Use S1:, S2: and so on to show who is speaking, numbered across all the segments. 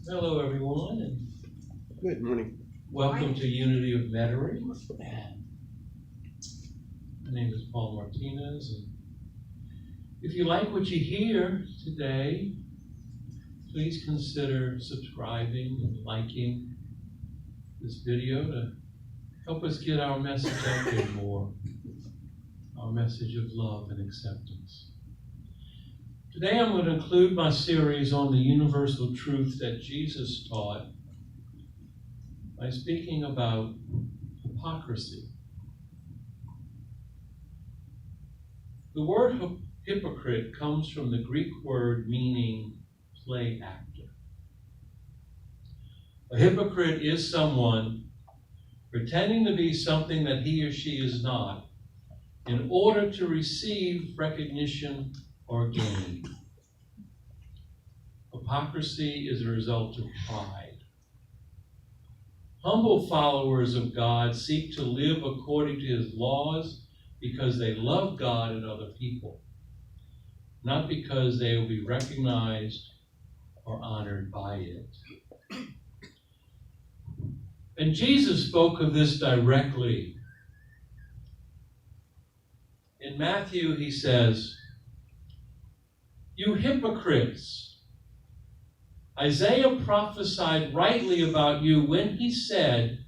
S1: Hello, everyone, and
S2: Good morning.
S1: welcome to Unity of Metairie. My name is Paul Martinez, and if you like what you hear today, please consider subscribing and liking this video to help us get our message out there more, our message of love and acceptance. Today I'm going to include my series on the universal truth that Jesus taught by speaking about hypocrisy. The word hypocrite comes from the Greek word meaning play actor. A hypocrite is someone pretending to be something that he or she is not in order to receive recognition or gain. Hypocrisy is a result of pride. Humble followers of God seek to live according to His laws because they love God and other people, not because they will be recognized or honored by it. And Jesus spoke of this directly. In Matthew, he says, "You hypocrites, Isaiah prophesied rightly about you when he said,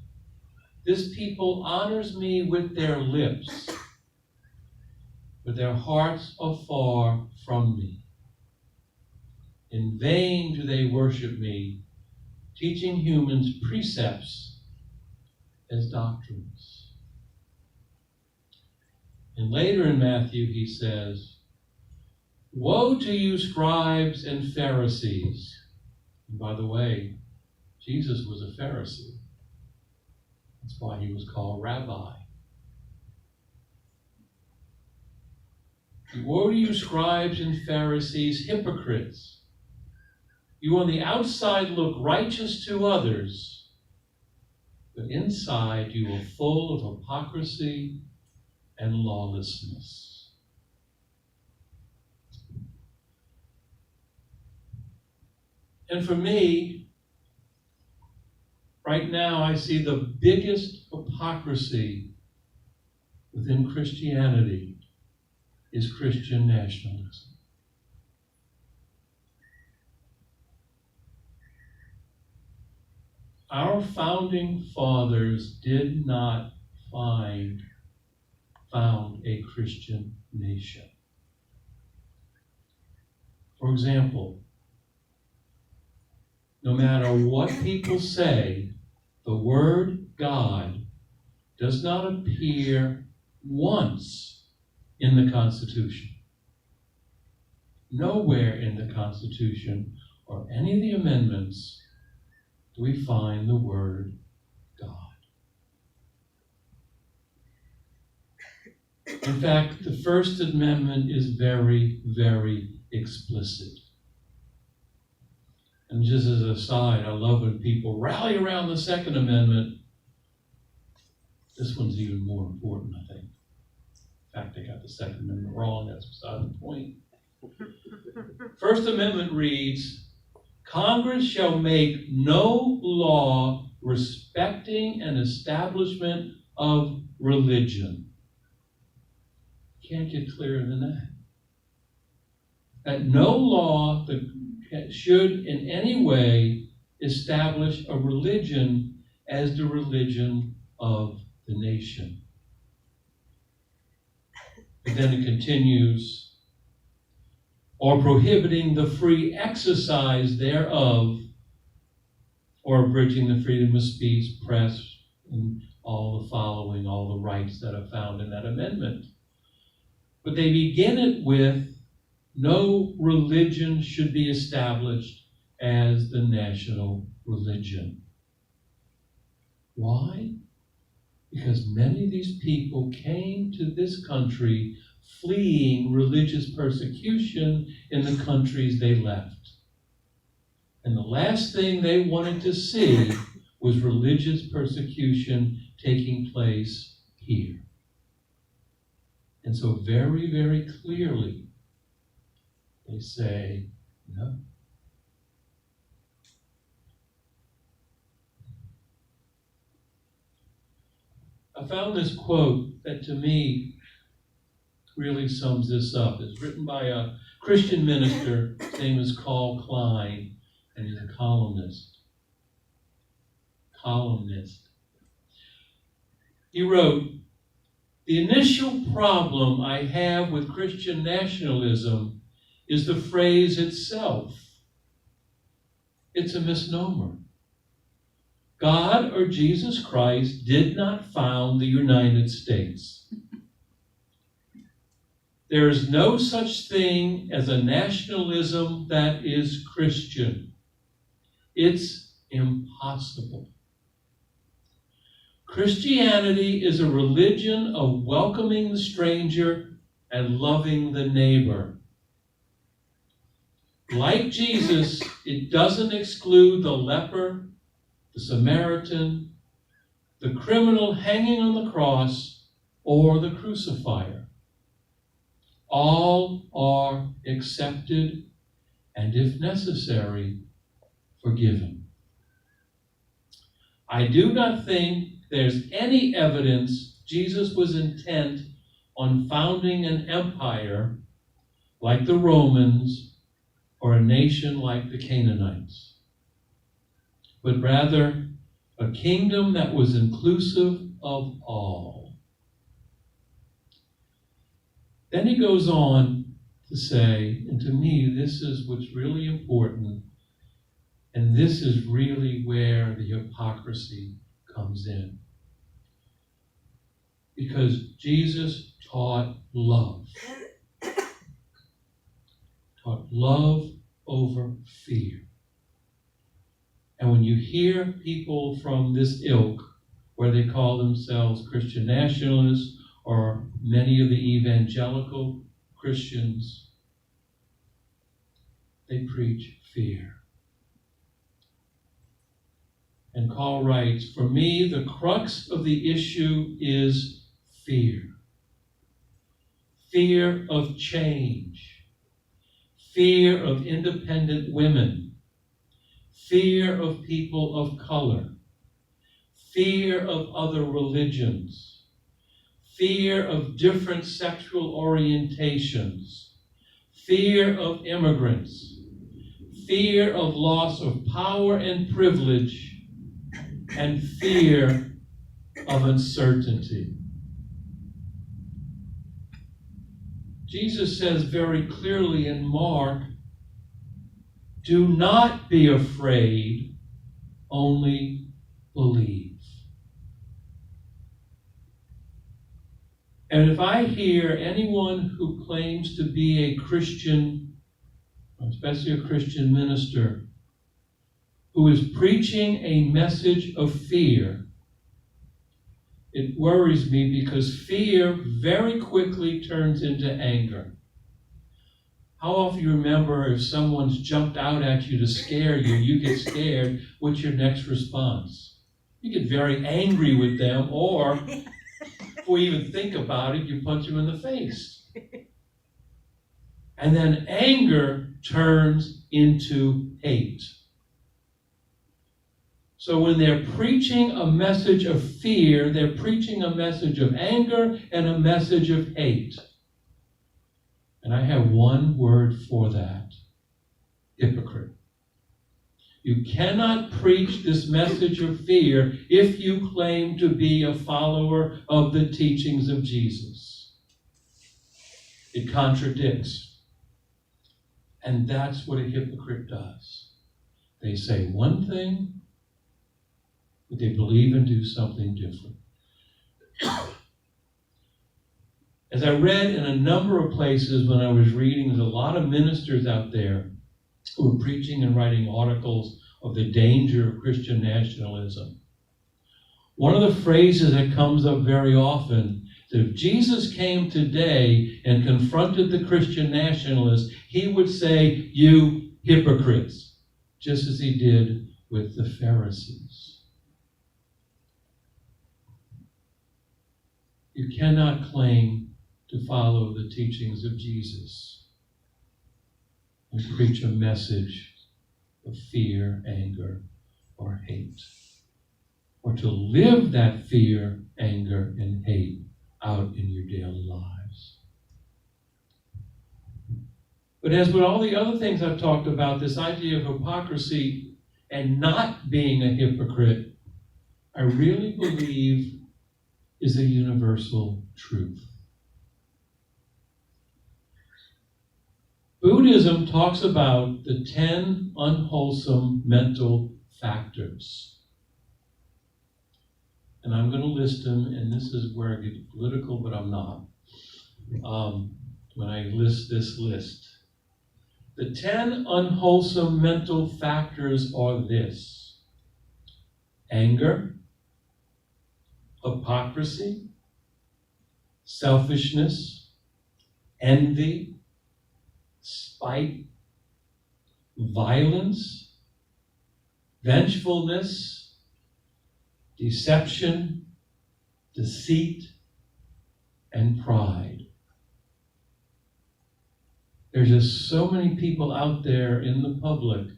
S1: 'This people honors me with their lips, but their hearts are far from me. In vain do they worship me, teaching humans precepts as doctrines.'" And later in Matthew he says, "Woe to you, scribes and Pharisees." And by the way, Jesus was a Pharisee. That's why he was called rabbi. "Woe to you, scribes and Pharisees, hypocrites! You on the outside look righteous to others, but inside you are full of hypocrisy and lawlessness." And for me, right now, I see the biggest hypocrisy within Christianity is Christian nationalism. Our founding fathers did not found a Christian nation. For example, no matter what people say, the word God does not appear once in the Constitution. Nowhere in the Constitution or any of the amendments do we find the word God. In fact, the First Amendment is very, very explicit. And just as an aside, I love when people rally around the Second Amendment. This one's even more important, I think. In fact, they got the Second Amendment wrong. That's beside the point. First Amendment reads, "Congress shall make no law respecting an establishment of religion." Can't get clearer than that. That no law that should in any way establish a religion as the religion of the nation. But then it continues, "or prohibiting the free exercise thereof, or abridging the freedom of speech, press, and all the following, all the rights that are found in that amendment." But they begin it with, "No religion should be established as the national religion." Why? Because many of these people came to this country fleeing religious persecution in the countries they left. And the last thing they wanted to see was religious persecution taking place here. And so very, very clearly, they say, no, I found this quote that to me really sums this up. It's written by a Christian minister. His name is Carl Klein, and he's a columnist. He wrote, "The initial problem I have with Christian nationalism is the phrase itself. It's a misnomer. God or Jesus Christ did not found the United States. There is no such thing as a nationalism that is Christian. It's impossible. Christianity is a religion of welcoming the stranger and loving the neighbor. Like Jesus, it doesn't exclude the leper, the Samaritan, the criminal hanging on the cross, or the crucifier. All are accepted and, if necessary, forgiven. I do not think there's any evidence Jesus was intent on founding an empire like the Romans or a nation like the Canaanites, but rather a kingdom that was inclusive of all." Then he goes on to say, and to me this is what's really important, and this is really where the hypocrisy comes in. Because Jesus taught love. Taught love over fear. And when you hear people from this ilk, where they call themselves Christian nationalists, or many of the evangelical Christians, they preach fear. And Carl writes, "For me, the crux of the issue is fear. Fear of change. Fear of independent women. Fear of people of color. Fear of other religions. Fear of different sexual orientations. Fear of immigrants. Fear of loss of power and privilege. And fear of uncertainty." Jesus says very clearly in Mark, "Do not be afraid, only believe." And if I hear anyone who claims to be a Christian, especially a Christian minister, who is preaching a message of fear, it worries me, because fear very quickly turns into anger. How often you remember if someone's jumped out at you to scare you, you get scared, what's your next response? You get very angry with them, or before you even think about it, you punch them in the face. And then anger turns into hate. So when they're preaching a message of fear, they're preaching a message of anger and a message of hate. And I have one word for that: hypocrite. You cannot preach this message of fear if you claim to be a follower of the teachings of Jesus. It contradicts. And that's what a hypocrite does. They say one thing, but they believe and do something different. As I read in a number of places when I was reading, there's a lot of ministers out there who are preaching and writing articles of the danger of Christian nationalism. One of the phrases that comes up very often is that if Jesus came today and confronted the Christian nationalists, he would say, "You hypocrites," just as he did with the Pharisees. You cannot claim to follow the teachings of Jesus and preach a message of fear, anger, or hate. or to live that fear, anger, and hate out in your daily lives. But as with all the other things I've talked about, this idea of hypocrisy and not being a hypocrite, I really believe is a universal truth. Buddhism talks about the 10 unwholesome mental factors. And I'm going to list them, and this is where I get political, but I'm not. When I list this list. The 10 unwholesome mental factors are this: anger, hypocrisy, selfishness, envy, spite, violence, vengefulness, deception, deceit, and pride. There's just so many people out there in the public.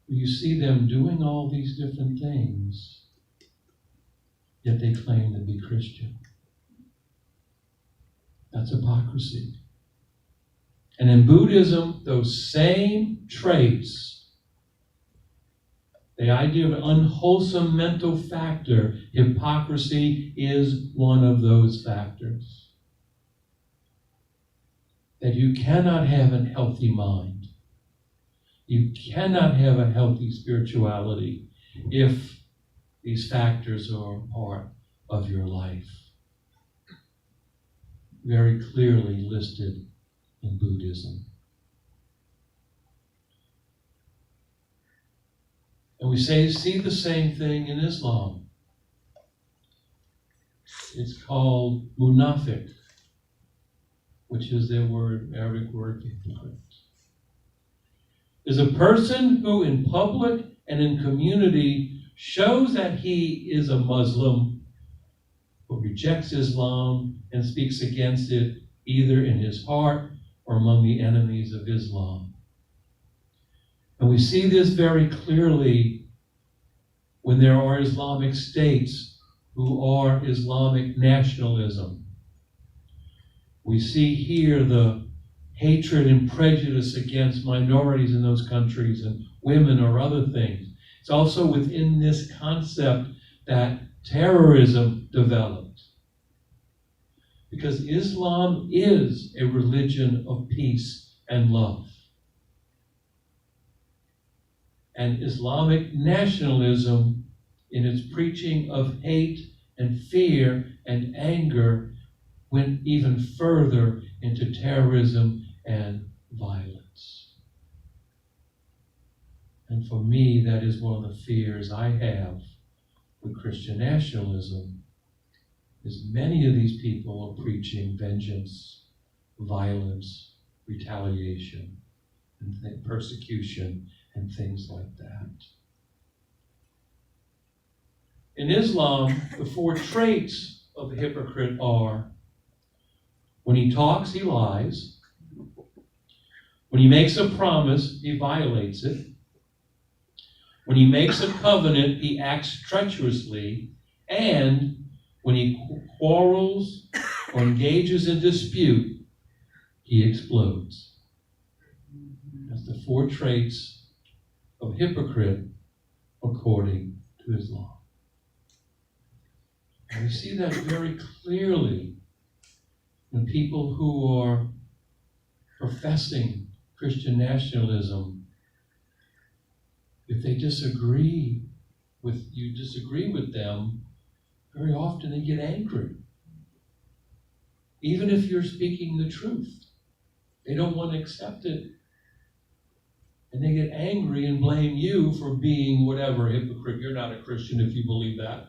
S1: You see them doing all these different things, yet they claim to be Christian. That's hypocrisy. And in Buddhism, those same traits, the idea of an unwholesome mental factor, hypocrisy is one of those factors. That you cannot have a healthy mind. You cannot have a healthy spirituality if these factors are part of your life. Very clearly listed in Buddhism. And we see the same thing in Islam. It's called munafiq, which is their Arabic word hypocrite. Is a person who in public and in community shows that he is a Muslim, but rejects Islam and speaks against it either in his heart or among the enemies of Islam. And we see this very clearly when there are Islamic states who are Islamic nationalism. We see here the hatred and prejudice against minorities in those countries and women or other things. It's also within this concept that terrorism developed. Because Islam is a religion of peace and love. And Islamic nationalism, in its preaching of hate and fear and anger, went even further into terrorism and violence. And for me, that is one of the fears I have with Christian nationalism, is many of these people are preaching vengeance, violence, retaliation, and persecution, and things like that. In Islam, the 4 traits of the hypocrite are: when he talks, he lies. When he makes a promise, he violates it. When he makes a covenant, he acts treacherously. And when he quarrels or engages in dispute, he explodes. That's the 4 traits of hypocrite according to Islam. And we see that very clearly when people who are professing Christian nationalism, if they disagree with them, very often they get angry. Even if you're speaking the truth, they don't want to accept it. And they get angry and blame you for being whatever, hypocrite. You're not a Christian if you believe that.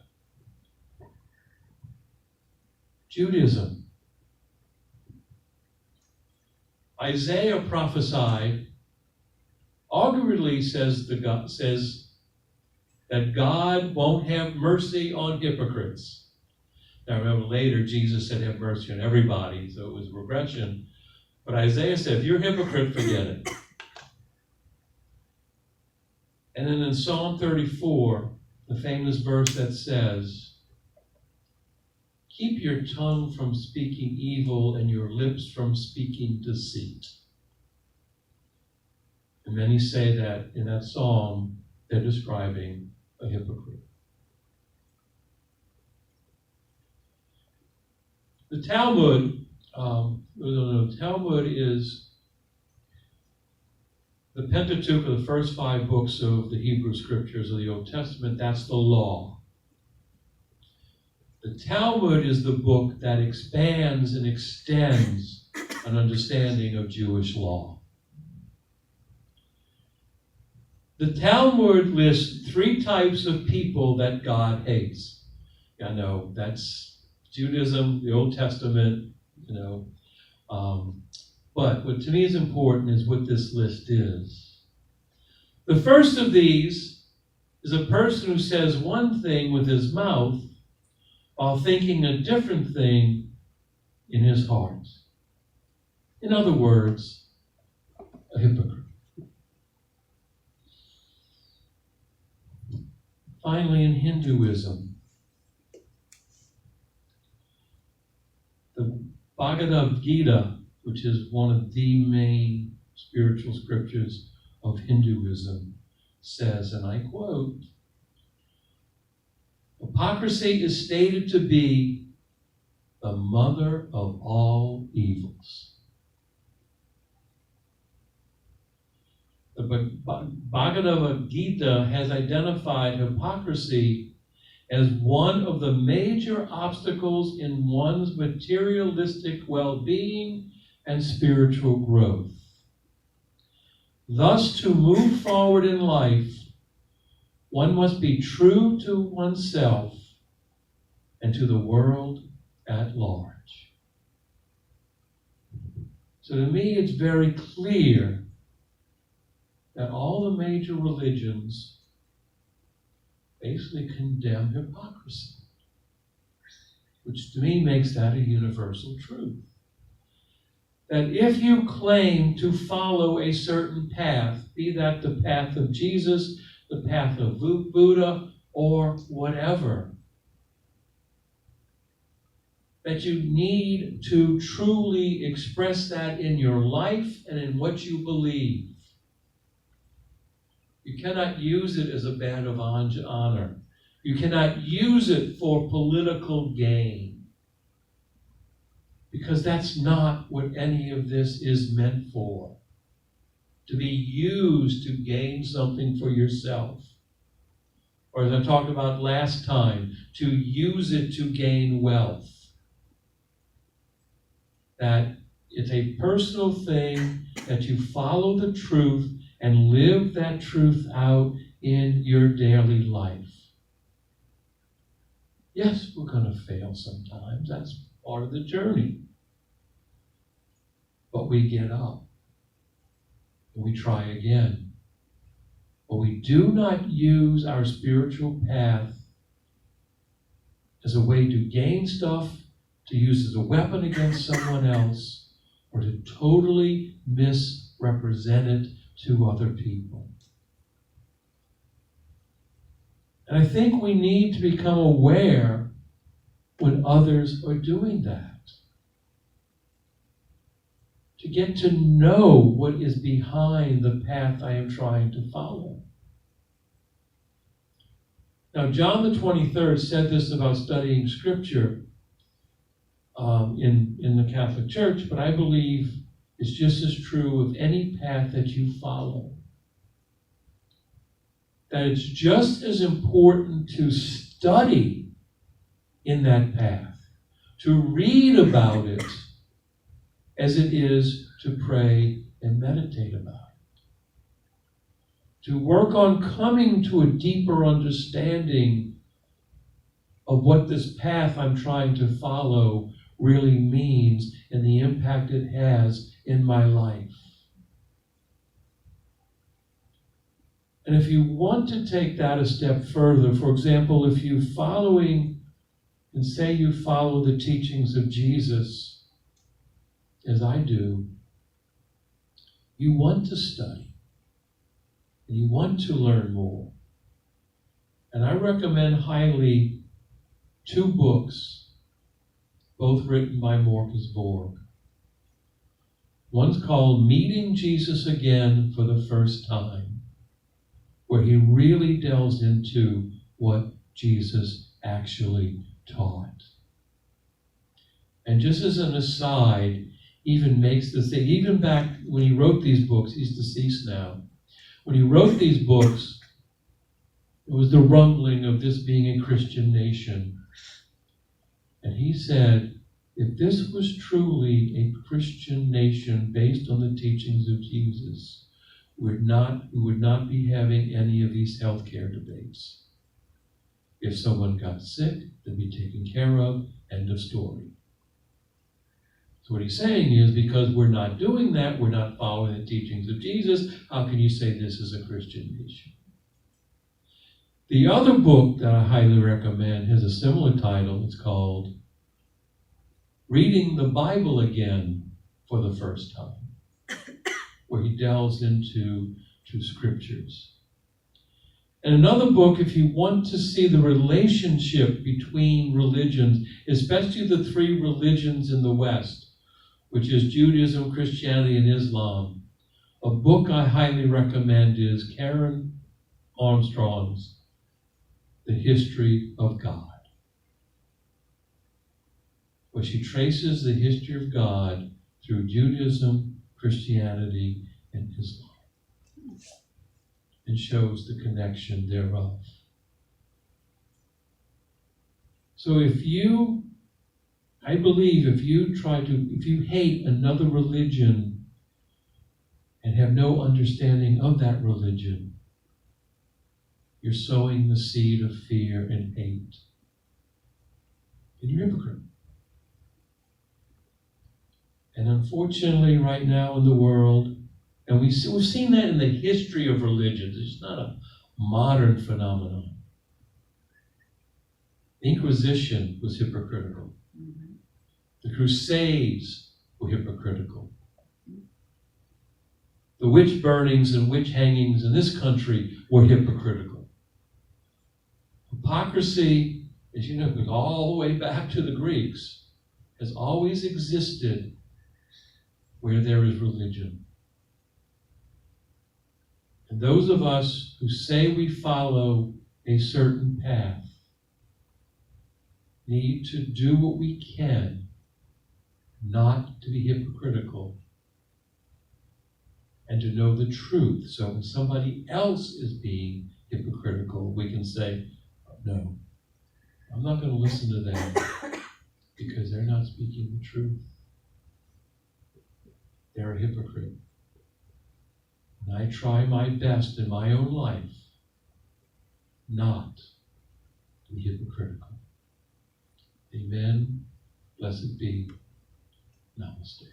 S1: Judaism. Isaiah prophesied, arguably says that God won't have mercy on hypocrites. Now remember later Jesus said have mercy on everybody, so it was regression. But Isaiah said, if you're a hypocrite, forget it. And then in Psalm 34, the famous verse that says, keep your tongue from speaking evil and your lips from speaking deceit. And many say that in that psalm, they're describing a hypocrite. The Talmud, Talmud is the Pentateuch, of the first 5 books of the Hebrew Scriptures of the Old Testament. That's the law. The Talmud is the book that expands and extends an understanding of Jewish law. The Talmud lists 3 types of people that God hates. I know that's Judaism, the Old Testament, but what to me is important is what this list is. The first of these is a person who says one thing with his mouth while thinking a different thing in his heart. In other words, a hypocrite. Finally, in Hinduism, the Bhagavad Gita, which is one of the main spiritual scriptures of Hinduism, says, and I quote, hypocrisy is stated to be the mother of all evils. The Bhagavad Gita has identified hypocrisy as one of the major obstacles in one's materialistic well-being and spiritual growth. Thus, to move forward in life, one must be true to oneself and to the world at large. So to me, it's very clear that all the major religions basically condemn hypocrisy, which to me makes that a universal truth. That if you claim to follow a certain path, be that the path of Jesus, the path of Buddha, or whatever, that you need to truly express that in your life and in what you believe. You cannot use it as a badge of honor. You cannot use it for political gain. Because that's not what any of this is meant for. To be used to gain something for yourself. Or as I talked about last time, to use it to gain wealth. That it's a personal thing, that you follow the truth and live that truth out in your daily life. Yes, we're going to fail sometimes. That's part of the journey. But we get up and we try again. But we do not use our spiritual path as a way to gain stuff, to use as a weapon against someone else, or to totally misrepresent it to other people. And I think we need to become aware when others are doing that. To get to know what is behind the path I am trying to follow. Now, John the 23rd said this about studying Scripture in the Catholic Church, but I believe it's just as true of any path that you follow. That it's just as important to study in that path, to read about it, as it is to pray and meditate about it. To work on coming to a deeper understanding of what this path I'm trying to follow really means and the impact it has in my life. And if you want to take that a step further, for example, if you following and say you follow the teachings of Jesus, as I do, you want to study. and you want to learn more. And I recommend highly 2 books, both written by Marcus Borg. One's called Meeting Jesus Again for the First Time, where he really delves into what Jesus actually taught. And just as an aside, even makes the thing, even back when he wrote these books, he's deceased now. When he wrote these books, it was the rumbling of this being a Christian nation. And he said, if this was truly a Christian nation based on the teachings of Jesus, we would not be having any of these healthcare debates. If someone got sick, they'd be taken care of, end of story. So what he's saying is, because we're not doing that, we're not following the teachings of Jesus, how can you say this is a Christian nation? The other book that I highly recommend has a similar title. It's called Reading the Bible Again for the First Time, where he delves into scriptures. And another book, if you want to see the relationship between religions, especially the 3 religions in the West, which is Judaism, Christianity, and Islam, a book I highly recommend is Karen Armstrong's The History of God, where she traces the history of God through Judaism, Christianity, and Islam, and shows the connection thereof. So if you hate another religion and have no understanding of that religion, you're sowing the seed of fear and hate. And you're a hypocrite. And unfortunately, right now in the world, and we've seen that in the history of religions, it's not a modern phenomenon. The Inquisition was hypocritical. The Crusades were hypocritical. The witch burnings and witch hangings in this country were hypocritical. Hypocrisy, as you know, goes all the way back to the Greeks, has always existed where there is religion. And those of us who say we follow a certain path need to do what we can not to be hypocritical and to know the truth. So when somebody else is being hypocritical, we can say, no, I'm not going to listen to them because they're not speaking the truth. They're a hypocrite. And I try my best in my own life not to be hypocritical. Amen. Blessed be. Namaste.